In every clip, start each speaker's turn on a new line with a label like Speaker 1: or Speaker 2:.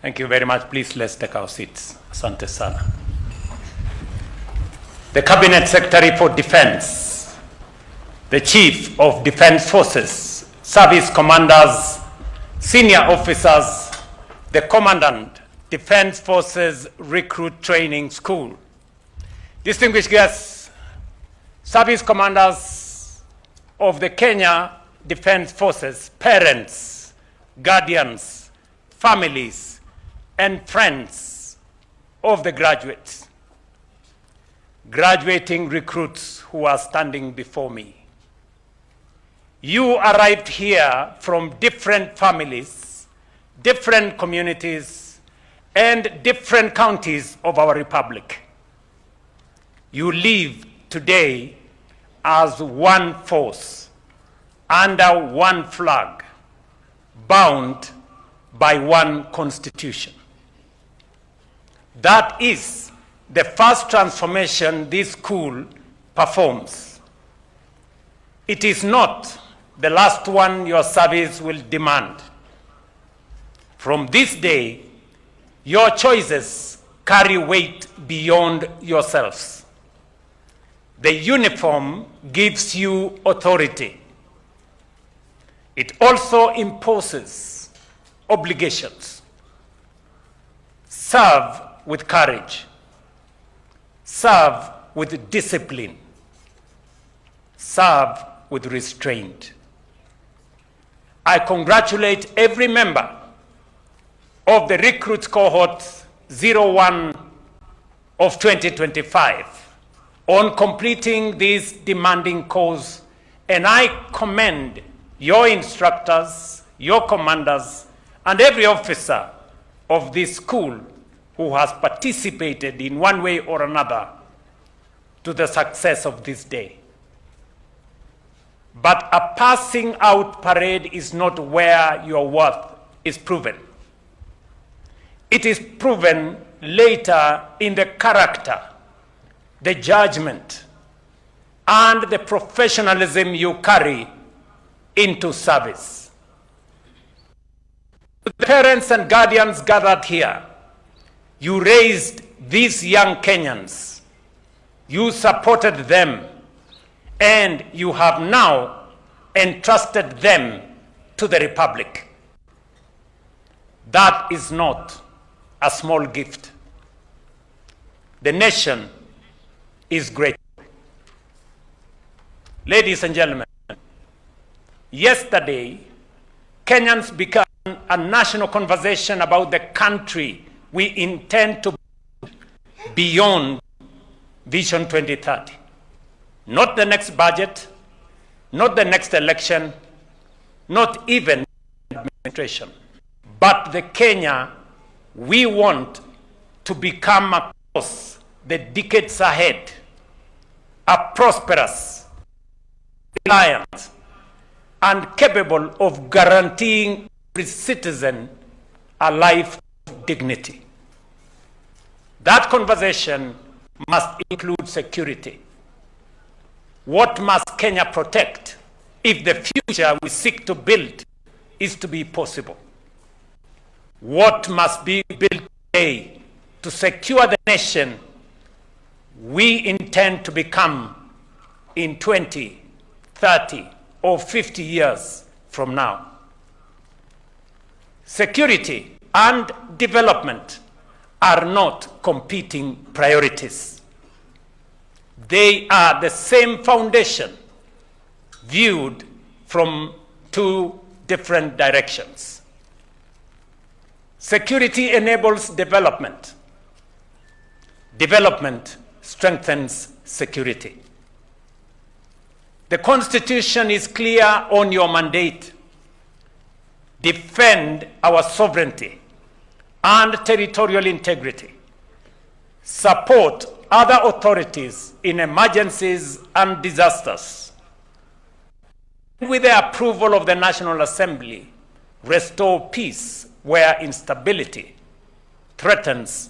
Speaker 1: Thank you very much. Please, let's take our seats. Asante sana. The Cabinet Secretary for Defense, the Chief of Defense Forces, service commanders, senior officers, the Commandant, Defense Forces Recruit Training School, distinguished guests, service commanders of the Kenya Defense Forces, parents, guardians, families, and friends of the graduates, graduating recruits who are standing before me. You arrived here from different families, different communities, and different counties of our republic. You live today as one force, under one flag, bound by one constitution. That is the first transformation this school performs. It is not the last one your service will demand. From this day, your choices carry weight beyond yourselves. The uniform gives you authority. It also imposes obligations. Serve with courage. Serve with discipline. Serve with restraint. I congratulate every member of the recruits cohort 01 of 2025 on completing this demanding course, and I commend your instructors, your commanders, and every officer of this school who has participated in one way or another to the success of this day. But a passing out parade is not where your worth is proven. It is proven later in the character, the judgment, and the professionalism you carry into service. The parents and guardians gathered here, you raised these young Kenyans, you supported them, and you have now entrusted them to the Republic. That is not a small gift. The nation is grateful. Ladies and gentlemen, yesterday, Kenyans began a national conversation about the country we intend to build beyond Vision 2030. Not the next budget, not the next election, not even administration, but the Kenya we want to become across the decades ahead, a prosperous, reliant, and capable of guaranteeing every citizen a life of dignity. That conversation must include security. What must Kenya protect if the future we seek to build is to be possible? What must be built today to secure the nation we intend to become in 20, 30, or 50 years from now? Security and development are not competing priorities. They are the same foundation viewed from two different directions. Security enables development. Development strengthens security. The Constitution is clear on your mandate. Defend our sovereignty and territorial integrity. Support other authorities in emergencies and disasters. With the approval of the National Assembly, restore peace where instability threatens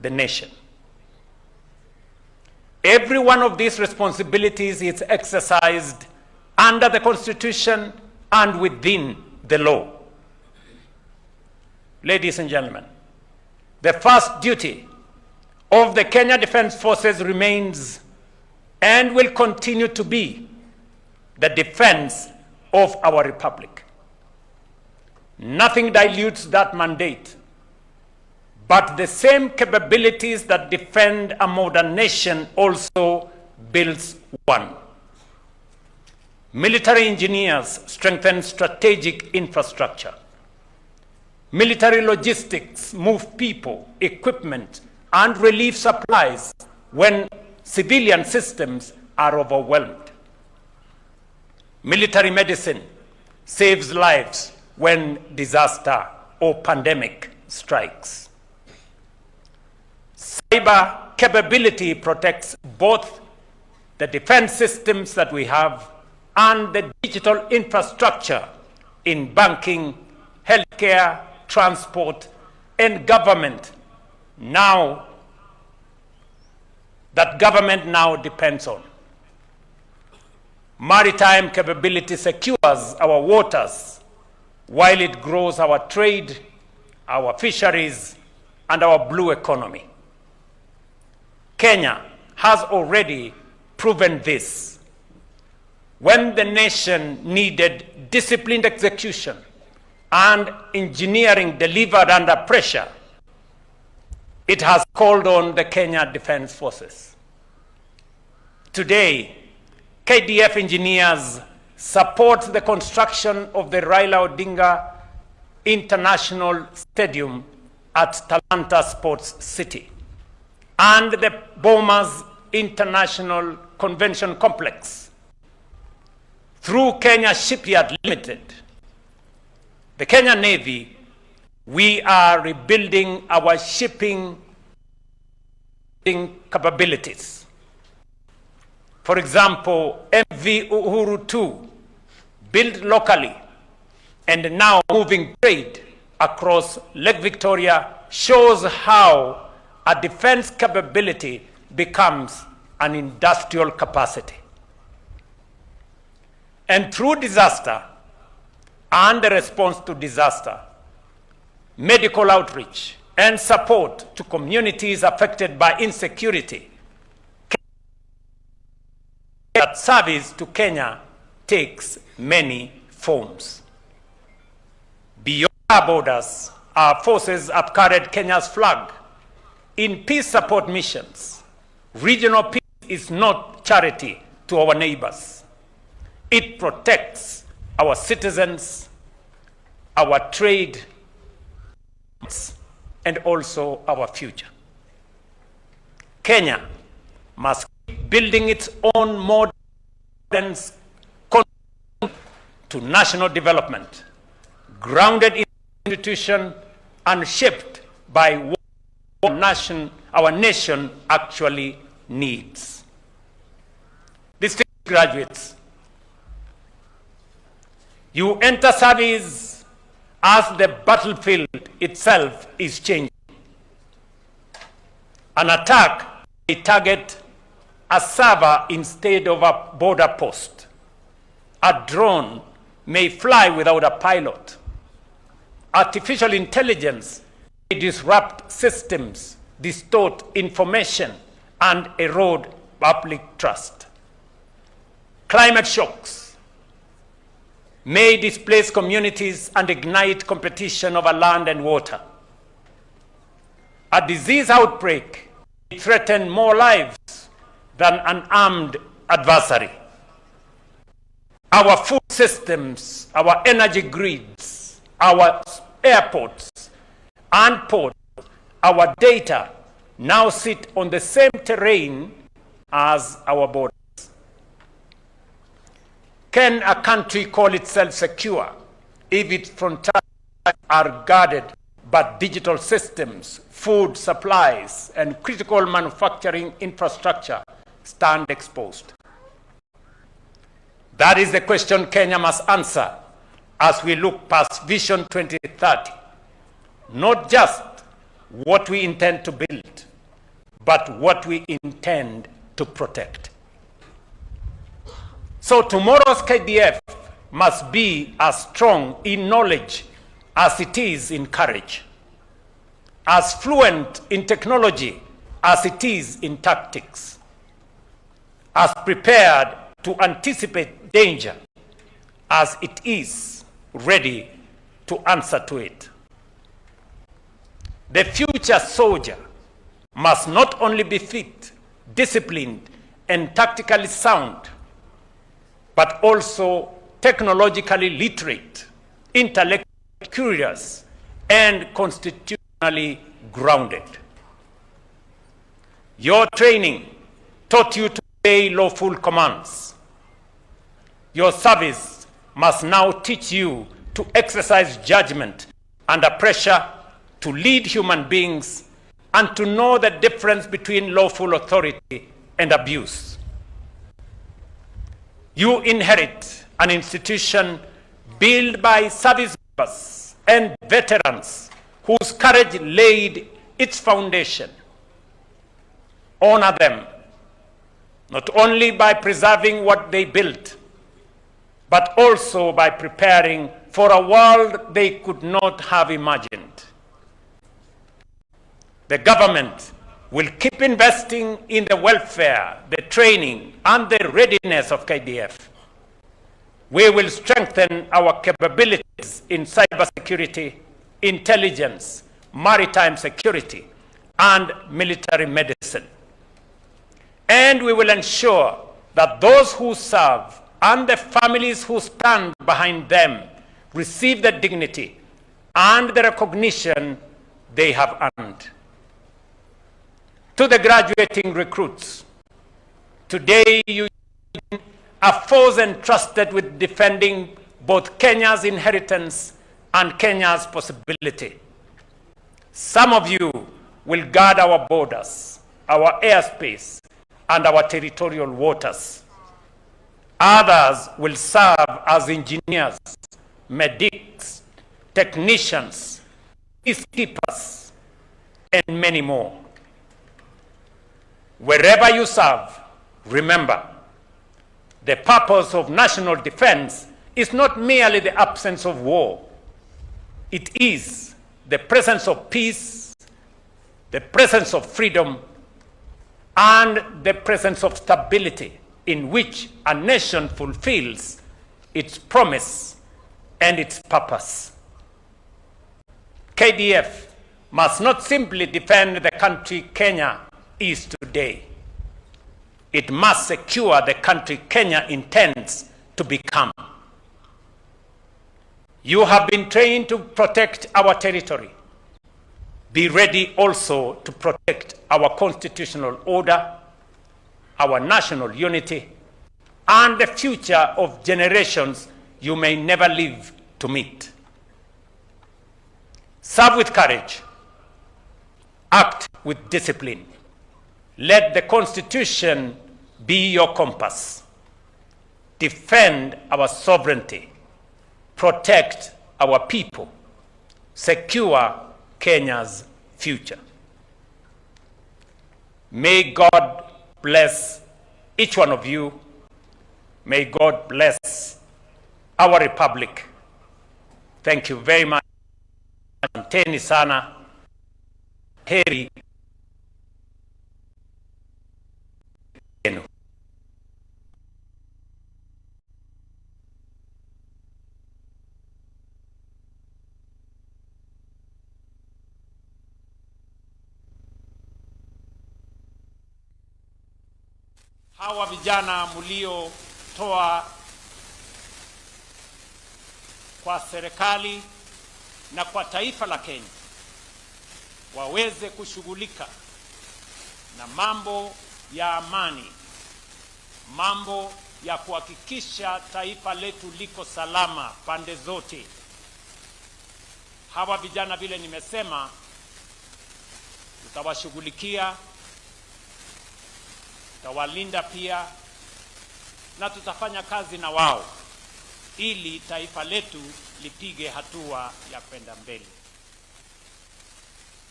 Speaker 1: the nation. Every one of these responsibilities is exercised under the Constitution and within the law. Ladies and gentlemen, The first duty of the Kenya Defence Forces remains and will continue to be the defense of our republic. Nothing dilutes that mandate, but the same capabilities that defend a modern nation also builds one. Military engineers strengthen strategic infrastructure. Military logistics move people, equipment, and relief supplies when civilian systems are overwhelmed. Military medicine saves lives when disaster or pandemic strikes. Cyber capability protects both the defense systems that we have and the digital infrastructure in banking, healthcare, transport, and government now that government now depends on. Maritime capability secures our waters while it grows our trade, our fisheries, and our blue economy. Kenya has already proven this. When the nation needed disciplined execution and engineering delivered under pressure, it has called on the Kenya Defence Forces. Today, KDF engineers support the construction of the Raila Odinga International Stadium at Talanta Sports City and the Bomas International Convention Complex. Through Kenya Shipyard Limited, the Kenya Navy, we are rebuilding our shipping capabilities. For example, MV Uhuru 2, built locally and now moving trade across Lake Victoria, shows how a defense capability becomes an industrial capacity. And through disaster and the response to disaster, medical outreach and support to communities affected by insecurity, that service to Kenya takes many forms. Beyond our borders, our forces have carried Kenya's flag in peace support missions. Regional peace is not charity to our neighbors. It protects our citizens, our trade, and also our future. Kenya must keep building its own modern to national development, grounded in institution and shaped by what our nation actually needs. Distinguished graduates, you enter service as the battlefield itself is changing. An attack may target a server instead of a border post. A drone may fly without a pilot. Artificial intelligence may disrupt systems, distort information, and erode public trust. Climate shocks may displace communities and ignite competition over land and water. A disease outbreak may threaten more lives than an armed adversary. Our food systems, our energy grids, our airports and ports, our data now sit on the same terrain as our borders. Can a country call itself secure if its frontiers are guarded but digital systems, food supplies, and critical manufacturing infrastructure stand exposed? That is the question Kenya must answer as we look past Vision 2030. Not just what we intend to build, but what we intend to protect. So tomorrow's KDF must be as strong in knowledge as it is in courage. as fluent in technology as it is in tactics, as prepared to anticipate danger as it is ready to answer to it. The future soldier must not only be fit, disciplined, and tactically sound, but also technologically literate, intellectually curious, and constitutionally grounded. Your training taught you to obey lawful commands. Your service must now teach you to exercise judgment under pressure, to lead human beings, and to know the difference between lawful authority and abuse. You inherit an institution built by service members and veterans whose courage laid its foundation. Honor them, not only by preserving what they built, but also by preparing for a world they could not have imagined. The government will keep investing in the welfare, the training, and the readiness of KDF. We will strengthen our capabilities in cybersecurity, intelligence, maritime security, and military medicine. And we will ensure that those who serve and the families who stand behind them receive the dignity and the recognition they have earned. To the graduating recruits, today you are force entrusted with defending both Kenya's inheritance and Kenya's possibility. Some of you will guard our borders, our airspace, and our territorial waters. Others will serve as engineers, medics, technicians, peacekeepers, and many more. Wherever you serve, remember, the purpose of national defense is not merely the absence of war. It is the presence of peace, the presence of freedom, and the presence of stability in which a nation fulfills its promise and its purpose. KDF must not simply defend the country Kenya is today. It must secure the country Kenya intends to become. You have been trained to protect our territory. Be ready also to protect our constitutional order, our national unity, and the future of generations you may never live to meet. Serve with courage. Act with discipline. Let the Constitution be your compass. Defend our sovereignty. Protect our people. Secure Kenya's future. May God bless each one of you. May God bless our republic. Thank you very much. Asanteni sana. Heri yenu. Hawa vijana mliotoa kwa serikali na kwa taifa la Kenya waweze kushughulika na mambo ya amani, mambo ya kuhakikisha taifa letu liko salama pande zote. Hawa vijana vile nimesema, tutawashughulikia, tutawalinda pia, na tutafanya kazi na wao ili taifa letu lipige hatua ya kwenda mbele.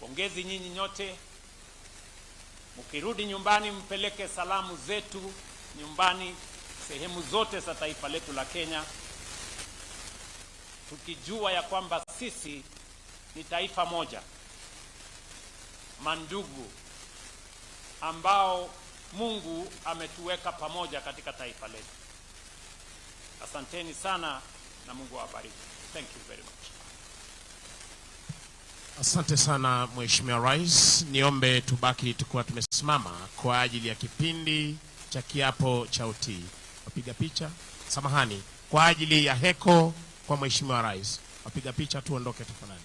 Speaker 1: Pongezi nyinyi nyote. Mkirudi nyumbani mpeleke salamu zetu nyumbani sehemu zote za taifa letu la Kenya, tukijua ya kwamba sisi ni taifa moja mandugu ambao Mungu ametuweka pamoja katika taifa letu. Asanteni sana na Mungu awabariki. Thank you very much.
Speaker 2: Asante sana Mheshimiwa Rais. Niombe tubaki tukiwa tumesimama kwa ajili ya kipindi cha kiapo cha utii. Wapiga picha, samahani, kwa ajili ya heko kwa Mheshimiwa Rais. Wapiga picha tuondoke tafadhali.